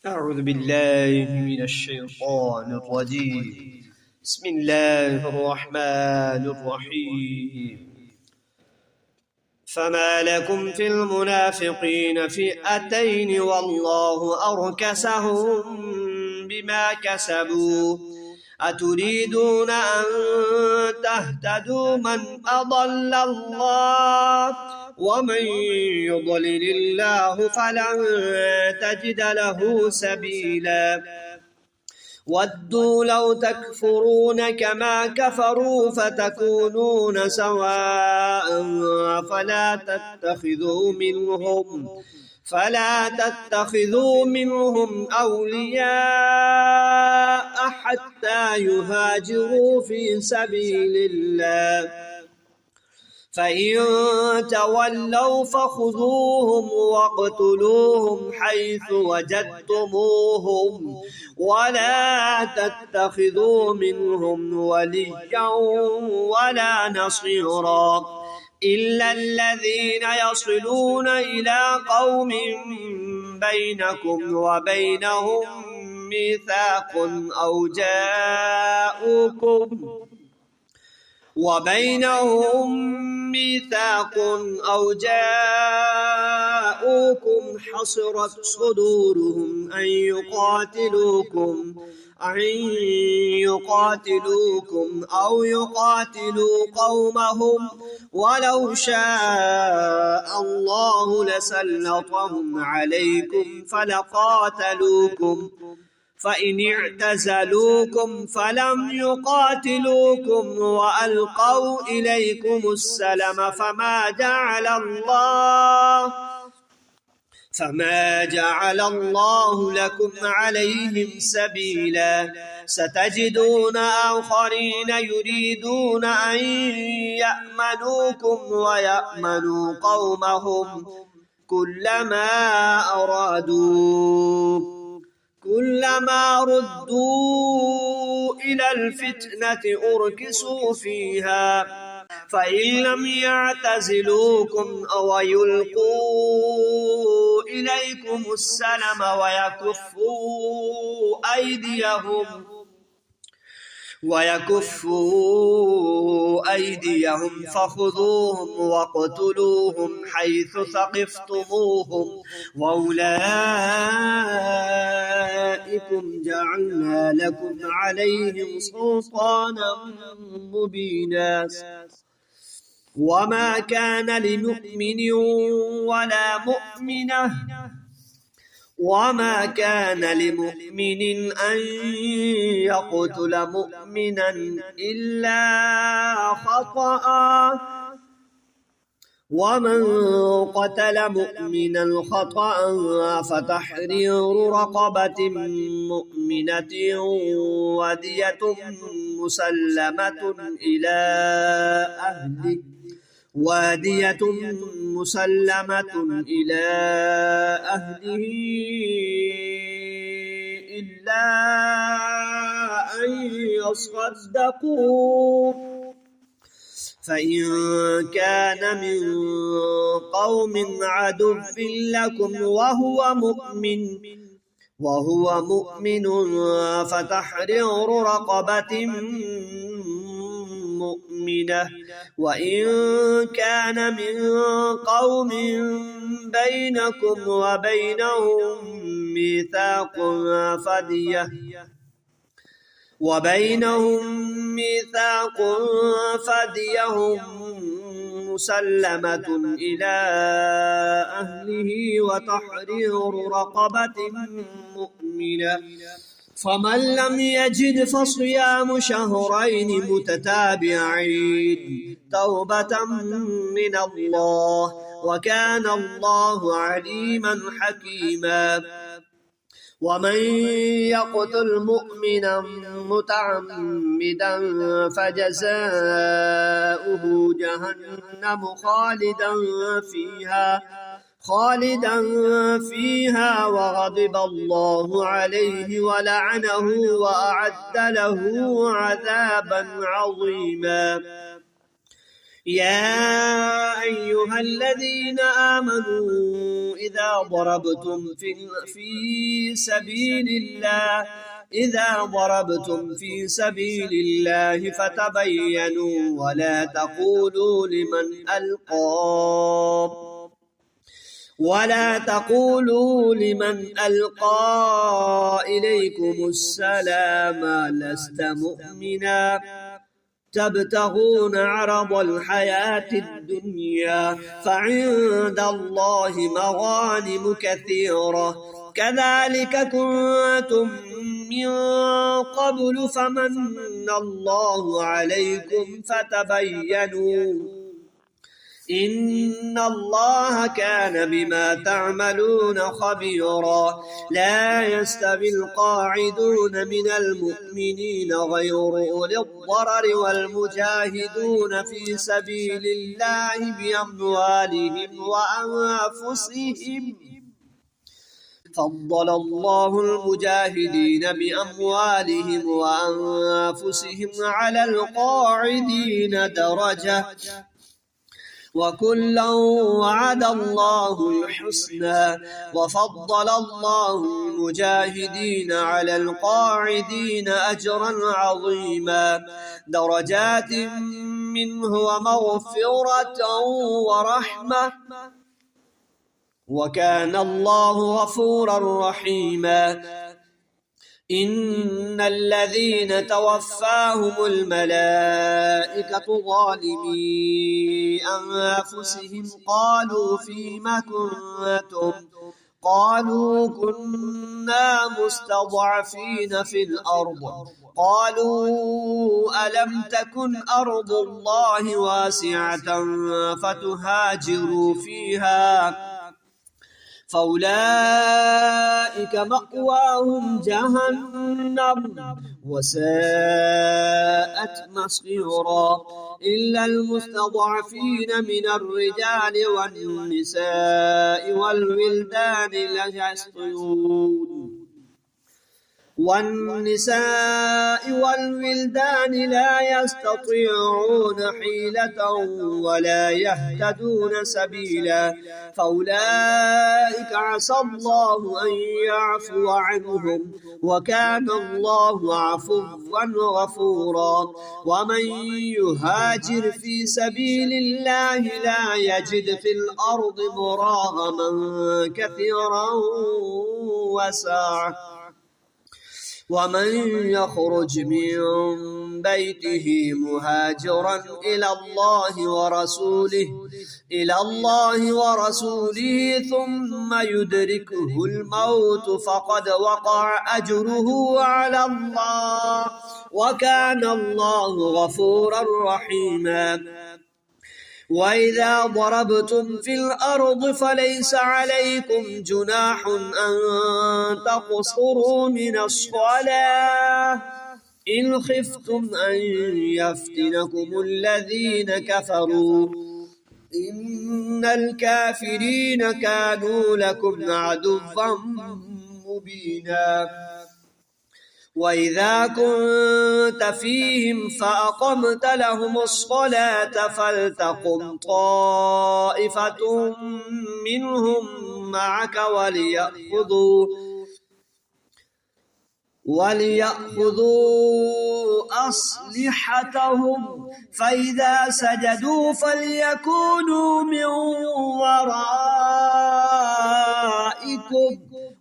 أعوذ بالله من الشيطان الرجيم. بسم الله الرحمن الرحيم. فما لكم في المنافقين فئتين والله أركسهم بما كسبوا أتريدون أن تهتدوا من أضل الله ومن يضلل الله فلن تجد له سبيلا ودوا لو تكفرون كما كفروا فتكونون سواء فلا تتخذوا منهم أولياء حتى يهاجروا في سبيل الله فإن تولوا فخذوهم واقتلوهم حيث وجدتموهم ولا تتخذوا منهم وليا ولا نصيرا إلا الذين يصلون إلى قوم بينكم وبينهم ميثاق أو جاءوكم حصرت صدورهم أن يقاتلوكم أو يقاتلوا قومهم ولو شاء الله لسلطهم عليكم فلقاتلوكم فإن اعتزلوكم فلم يقاتلوكم وألقوا إليكم السلم فما جعل الله لكم عليهم سبيلا ستجدون آخرين يريدون أن يأمنوكم ويأمنوا قومهم كلما ردوا إلى الفتنة أركسوا فيها فإن لم يعتزلوكم أو يلقوا إليكم السلم ويكفوا أيديهم فخذوهم واقتلوهم حيث ثقفتموهم وأولئكم جعلنا لكم عليهم سلطانا مبينا وما كان لمؤمن أن يقتل مؤمنا إلا خطأ ومن قتل مؤمنا خطأ فتحرير رقبة مؤمنة ودية مسلمة إلى أهله إلا أن يصدقوا فإن كان من قوم عدو لكم وهو مؤمن فتحرير رقبة مؤمنة وإن كان من قوم بينكم وبينهم ميثاق فدية مسلمة إلى أهله وتحرير رقبة مؤمنة فمن لم يجد فصيام شهرين متتابعين توبة من الله وكان الله عليما حكيما ومن يقتل مؤمنا متعمدا فجزاؤه جهنم خالدا فيها وغضب الله عليه ولعنه وأعد له عذابا عظيما يا أيها الذين آمنوا إذا ضربتم في سبيل الله فتبينوا ولا تقولوا لمن ألقى إليكم السلام لست مؤمنا تبتغون عرض الحياة الدنيا فعند الله مغانم كثيرة كذلك كنتم من قبل فمن الله عليكم فتبينوا إن الله كان بما تعملون خبيرا لا يستوي القاعدون من المؤمنين غير أولي الضرر والمجاهدون في سبيل الله بأموالهم وأنفسهم فضل الله المجاهدين بأموالهم وأنفسهم على القاعدين درجة وكلا وعد الله الحسنى وفضل الله المجاهدين على القاعدين أجرا عظيما درجات منه ومغفرة ورحمة وكان الله غفورا رحيما إن الذين توفاهم الملائكة ظالمي أنفسهم قالوا فيما كنتم قالوا كنا مستضعفين في الأرض قالوا ألم تكن أرض الله واسعة فتهاجروا فيها فأولئك مأواهم جهنم وساءت مصيرا إلا المستضعفين من الرجال والنساء والولدان لا يستطيعون حيلة ولا يهتدون سبيلا فأولئك عسى الله أن يعفو عنهم وكان الله عفوا غفورا ومن يهاجر في سبيل الله لا يجد في الأرض مراغما كثيرا وسعة ومن يخرج من بيته مهاجرا إلى الله ورسوله ثم يدركه الموت فقد وقع أجره على الله وكان الله غفورا رحيما وإذا ضربتم في الأرض فليس عليكم جناح أن تقصروا من الصلاة إن خفتم أن يفتنكم الذين كفروا إن الكافرين كانوا لكم عدوا مبينا وإذا كنت فيهم فأقمت لهم الصلاة فلتقم طائفة منهم معك وليأخذوا أسلحتهم فإذا سجدوا فليكونوا من ورائكم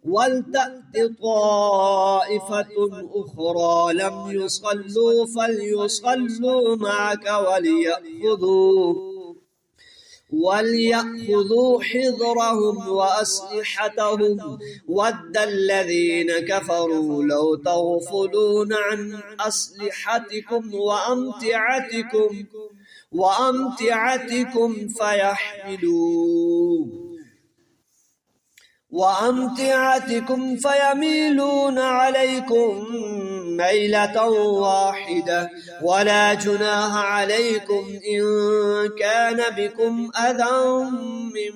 ولتأت طائفة أخرى لم يصلوا فليصلوا معك وليأخذوا حذرهم وأسلحتهم ود الذين كفروا لو تغفلون عن أسلحتكم وأمتعتكم فيميلون عليكم ميلة واحدة ولا جناح عليكم إن كان بكم أذى من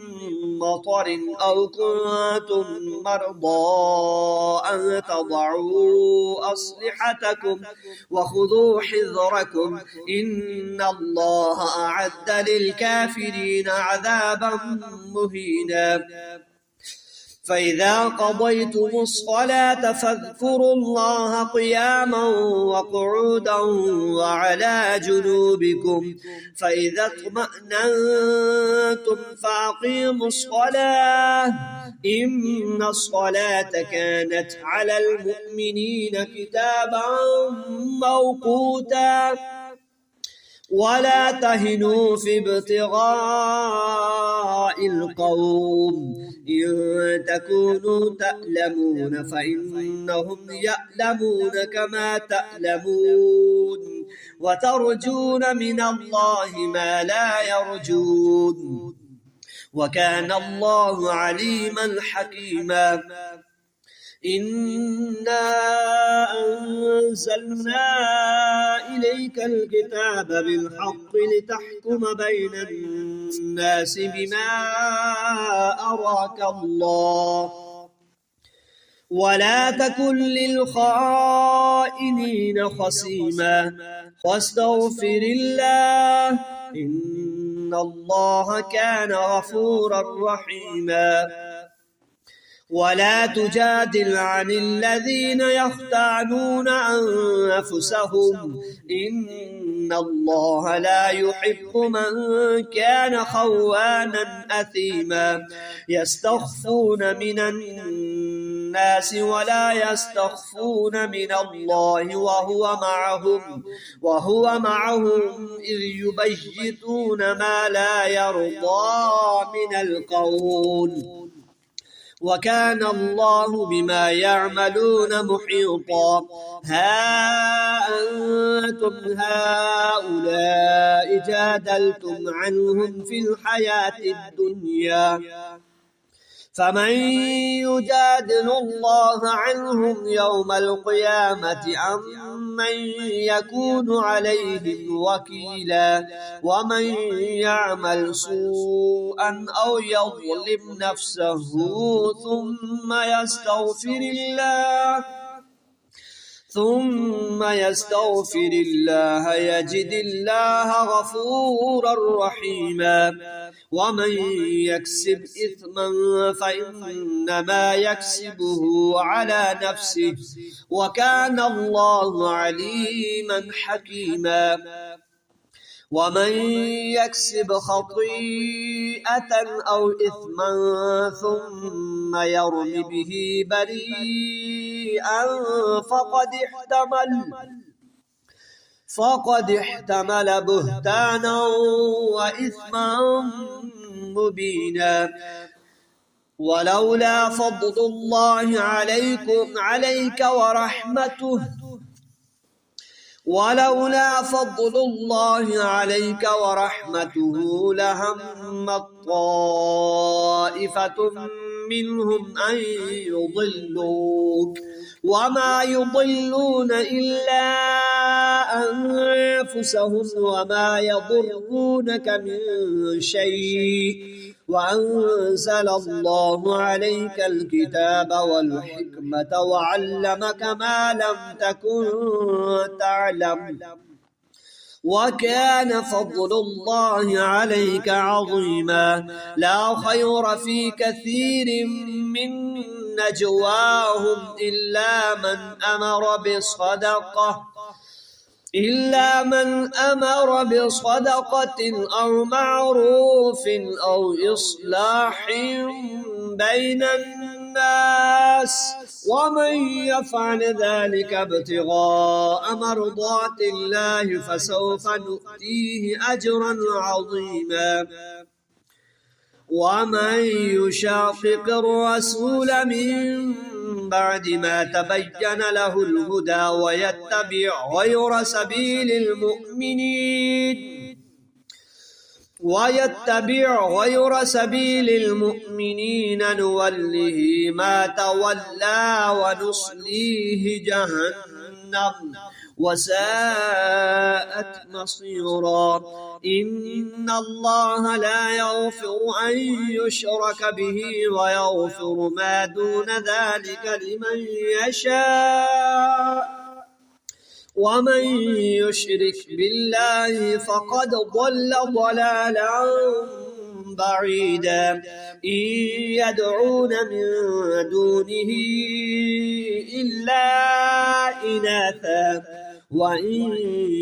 مطر أو كنتم مرضى أن تضعوا أسلحتكم وخذوا حذركم إن الله أعد للكافرين عذابا مهينا فإذا قضيتم الصلاة فاذكروا الله قياما وقعودا وعلى جنوبكم فإذا اطمأننتم فأقيموا الصلاة إن الصلاة كانت على المؤمنين كتابا موقوتا ولا تهنوا في ابتغاء القوم إن تكونوا تألمون فإنهم يألمون كما تألمون وترجون من الله ما لا يرجون وكان الله عليما حكيما إنا أنزلنا إليك الكتاب بالحق لتحكم بين الناس بما أراك الله ولا تكن للخائنين خصيما واستغفر الله إن الله كان غفورا رحيما ولا تجادل عن الذين يختانون أنفسهم إن الله لا يحب من كان خوانا أثيما يستخفون من الناس ولا يستخفون من الله وهو معهم إذ يبيتون ما لا يرضى من القول وكان الله بما يعملون محيطا ها أنتم هؤلاء جادلتم عنهم في الحياة الدنيا فمن يجادل الله عنهم يوم القيامة أم من يكون عليهم وكيلا ومن يعمل سوءا أو يظلم نفسه ثم يستغفر الله يجد الله غفورا رحيما ومن يكسب إثما فإنما يكسبه على نفسه وكان الله عليما حكيما ومن يكسب خطيئة أو إثما ثم يرم به بريئا فقد احتمل بهتانا وإثما مبينا ولولا فضل الله عليك ورحمته لهمت طائفة منهم أن يضلوك وما يضلون إلا أنفسهم وما يضرونك من شيء وأنزل الله عليك الكتاب والحكمة وعلمك ما لم تكن تعلم وكان فضل الله عليك عظيما لا خير في كثير من نجواهم إلا من أمر بصدقة أو معروف أو إصلاح بين الناس ومن يفعل ذلك ابتغاء مرضات الله فسوف نؤتيه أجرا عظيما ومن يشاقق الرسول من بعد ما تبين له الهدى ويتبع غير سبيل المؤمنين نوله ما تولى ونصليه جهنم جهنم وساءت مصيرا. إن الله لا يغفر أن يشرك به ويغفر ما دون ذلك لمن يشاء، ومن يشرك بالله فقد ضل ضلالا بعيدا. إن يدعون من دونه إلا إناثا وإن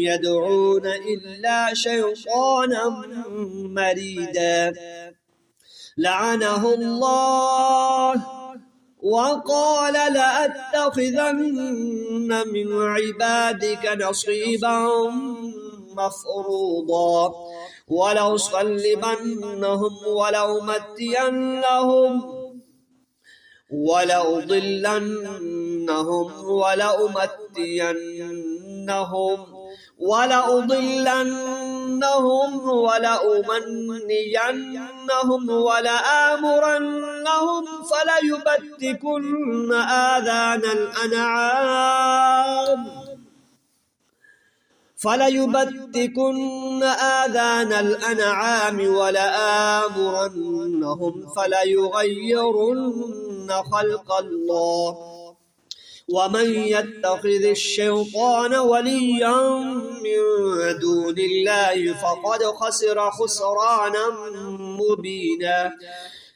يدعون إلا شيطانا مريدا لعنه الله وقال لأتخذن من عبادك نصيبا مفروضا ولأصلبنهم ولأضلنهم ولأمنينهم ولآمرنهم فليبتكن آذان الأنعام ولآمرنهم فليغيرن خلق الله. ومن يتخذ الشيطان وليا من دون الله فقد خسر خسرانا مبينا.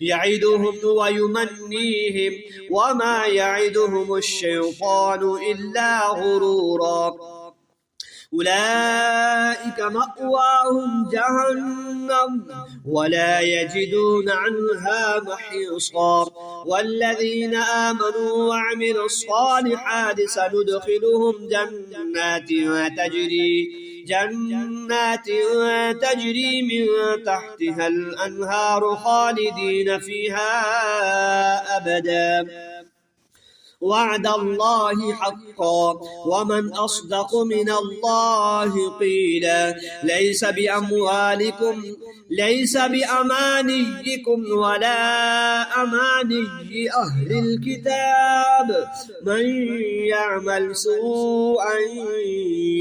يعدهم ويمنيهم وما يعدهم الشيطان إلا غرورا. أولئك مأواهم جهنم ولا يجدون عنها محيصا. والذين آمنوا وعملوا الصالحات سندخلهم جنات تجري من تحتها الأنهار خالدين فيها أبدا وعد الله حقا ومن أصدق من الله قيلا. ليس بأمانيكم ولا أماني أهل الكتاب. من يعمل سوءا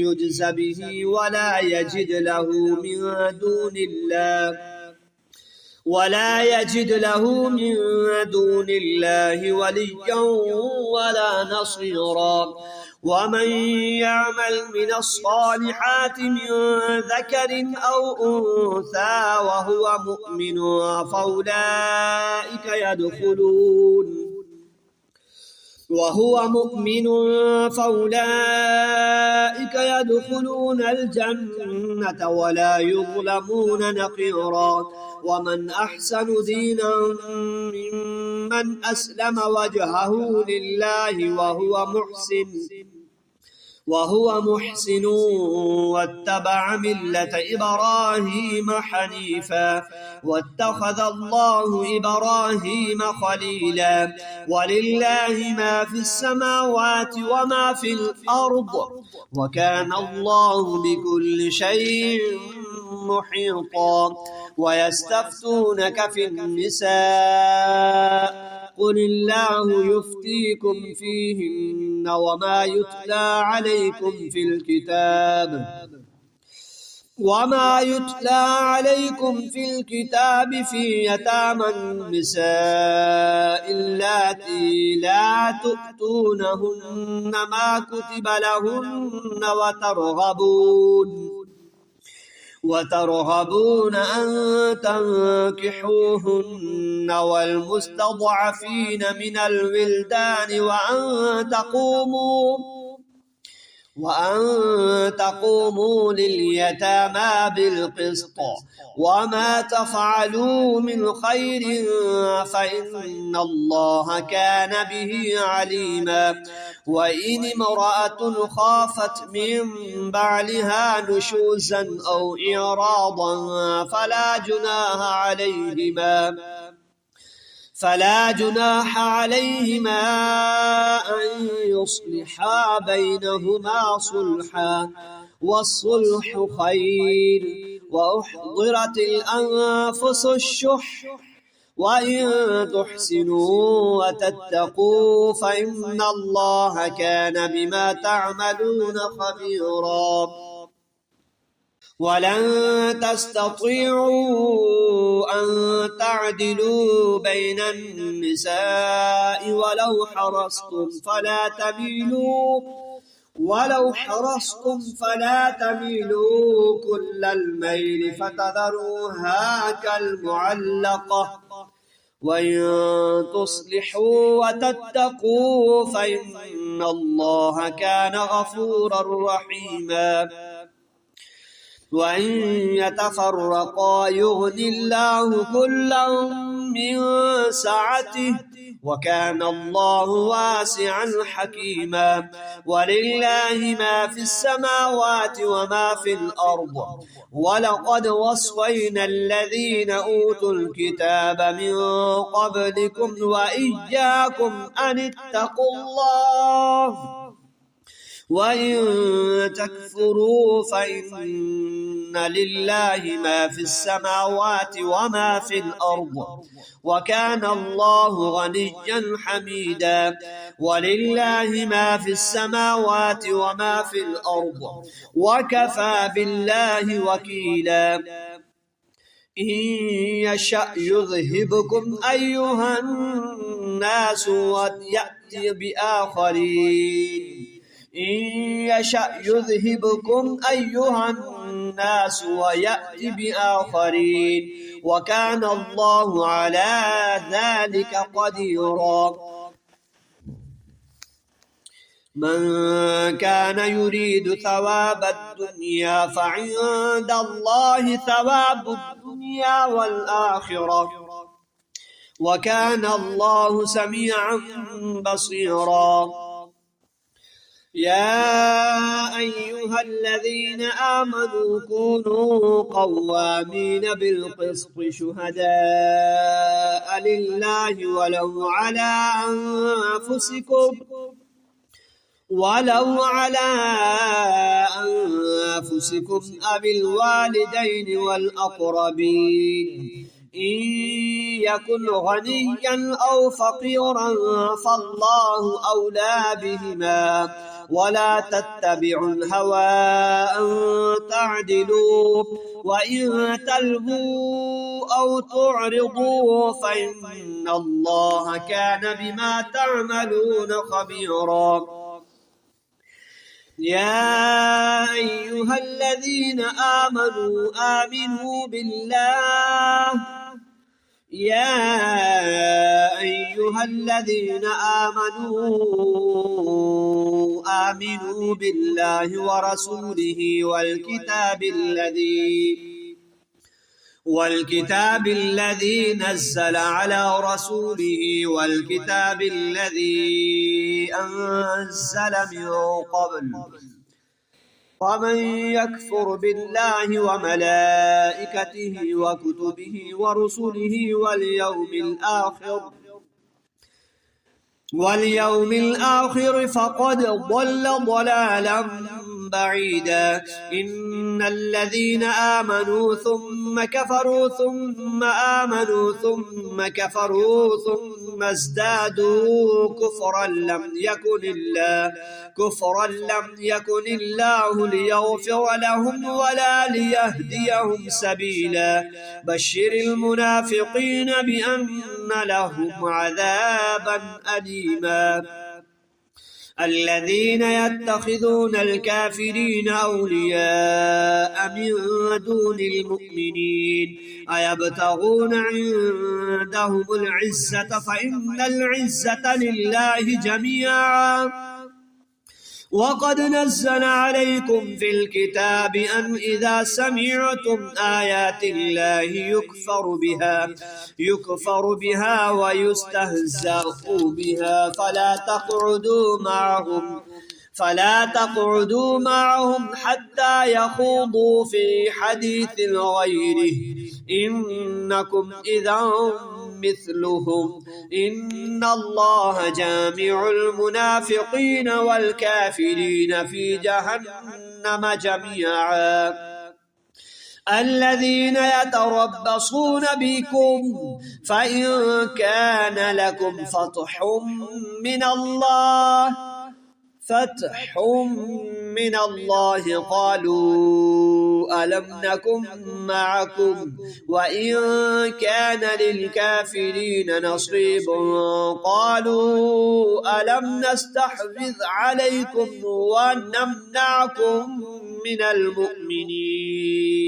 يجز به ولا يجد له من دون الله وليا ولا نصيرا. ومن يعمل من الصالحات من ذكر أو أنثى وهو مؤمن فأولئك يدخلون الجنة ولا يظلمون نقيرا. ومن أحسن دينا ممن أسلم وجهه لله وهو محسن واتبع ملة إبراهيم حنيفا واتخذ الله إبراهيم خليلا. ولله ما في السماوات وما في الأرض وكان الله بكل شيء محيطا. ويستفتونك في النساء قل الله يفتيكم فيهن وما يتلى عليكم في الكتاب في يتامى النساء اللاتي لا تؤتونهن ما كتب لهن وترغبون أن تنكحوهن والمستضعفين من الولدان وأن تقوموا لليتامى بالقسط. وما تفعلوا من خير فإن الله كان به عليما. وإن امرأة خافت من بعلها نشوزا أو إعراضا فلا جناح عليهما أن يصلحا بينهما صلحا والصلح خير. وأحضرت الأنفس الشح وإن تحسنوا وتتقوا فإن الله كان بما تعملون خبيرا. ولن تستطيعوا أن تعدلوا بين النساء ولو حرصتم فلا تميلوا كل الميل فتذروها كالمعلقة. وإن تصلحوا وتتقوا فإن الله كان غفورا رحيما. وإن يتفرقا يغن الله كلا من سعته وكان الله واسعا حكيما. ولله ما في السماوات وما في الأرض ولقد وصينا الذين أوتوا الكتاب من قبلكم وإياكم أن اتقوا الله وإن تكفروا فإن لله ما في السماوات وما في الأرض وكان الله غنيا حميدا. ولله ما في السماوات وما في الأرض وكفى بالله وكيلا. إن يشأ يذهبكم أيها الناس ويأتي بآخرين ويأتي بآخرين وكان الله على ذلك قديرا. من كان يريد ثواب الدنيا فعند الله ثواب الدنيا والآخرة وكان الله سميعا بصيرا. يا أيها الذين آمنوا كونوا قوامين بالقسط شهداء لله ولو على أنفسكم أو الوالدين والأقربين إن يكن غنيا أو فقيرا فالله أولى بهما ولا تتبعوا الهوى أن تعدلوا وإن تلووا أو تعرضوا فإن الله كان بما تعملون خبيرا. يا أيها الذين آمنوا آمنوا بالله ورسوله والكتاب الذي نزل على رسوله والكتاب الذي أنزل من قبل. ومن يكفر بالله وملائكته وكتبه ورسله واليوم الآخر فقد ضل ضلالا بعيدا. إن الذين آمنوا ثم كفروا ثم آمنوا ثم كفروا ثم ازدادوا كفرا لم يكن الله ليغفر لهم ولا ليهديهم سبيلا. بشر المنافقين بأن لهم عذابا أليما. الذين يتخذون الكافرين أولياء من دون المؤمنين أيبتغون عندهم العزة فإن العزة لله جميعا. وقد نزل عليكم في الكتاب أن إذا سمعتم آيات الله يكفر بها ويستهزأ بها فلا تقعدوا معهم حتى يخوضوا في حديث غيره إنكم إذا مثلهم. إن الله جامع المنافقين والكافرين في جهنم جميعا. الذين يتربصون بكم فإن كان لكم فتح من الله قالوا ألم نكن معكم وإن كان للكافرين نصيب قالوا ألم نستحوذ عليكم ونمنعكم من المؤمنين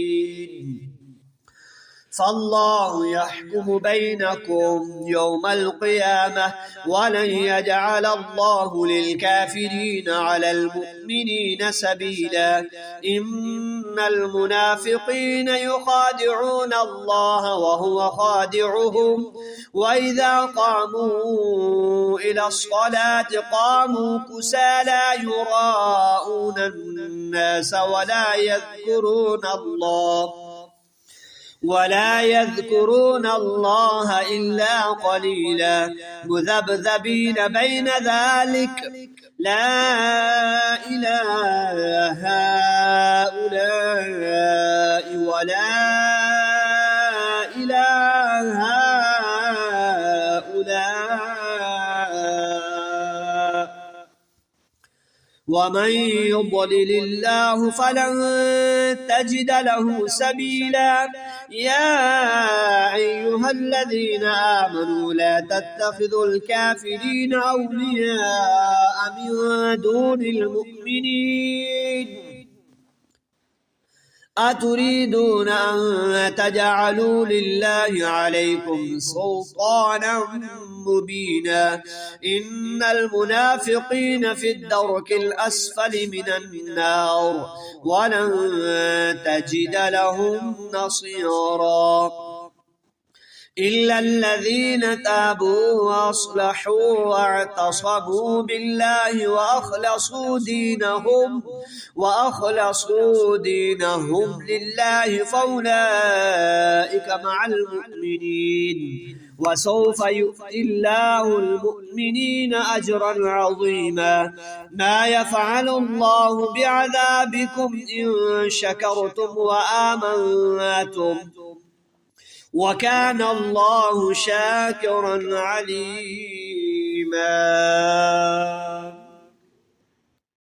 فالله يحكم بينكم يوم القيامة ولن يجعل الله للكافرين على المؤمنين سبيلا إن المنافقين يخادعون الله وهو خادعهم وإذا قاموا إلى الصلاة قاموا كسالى يراءون الناس ولا يذكرون الله إلا قليلا مذبذبين بين ذلك لا إله هؤلاء ولا إله هؤلاء ومن يضلل الله فلن تجد له سبيلا يا أيها الذين آمنوا لا تتخذوا الكافرين أولياء من دون المؤمنين أتريدون أن تجعلوا لله عليكم سلطانا مبينا إن المنافقين في الدرك الأسفل من النار ولن تجد لهم نصيرا إلا الذين تابوا وأصلحوا واعتصموا بالله وأخلصوا دينهم لله فأولئك مع المؤمنين وسوف يؤتي الله المؤمنين أجرا عظيما ما يفعل الله بعذابكم إن شكرتم وآمنتم وكان الله شاكرا عليما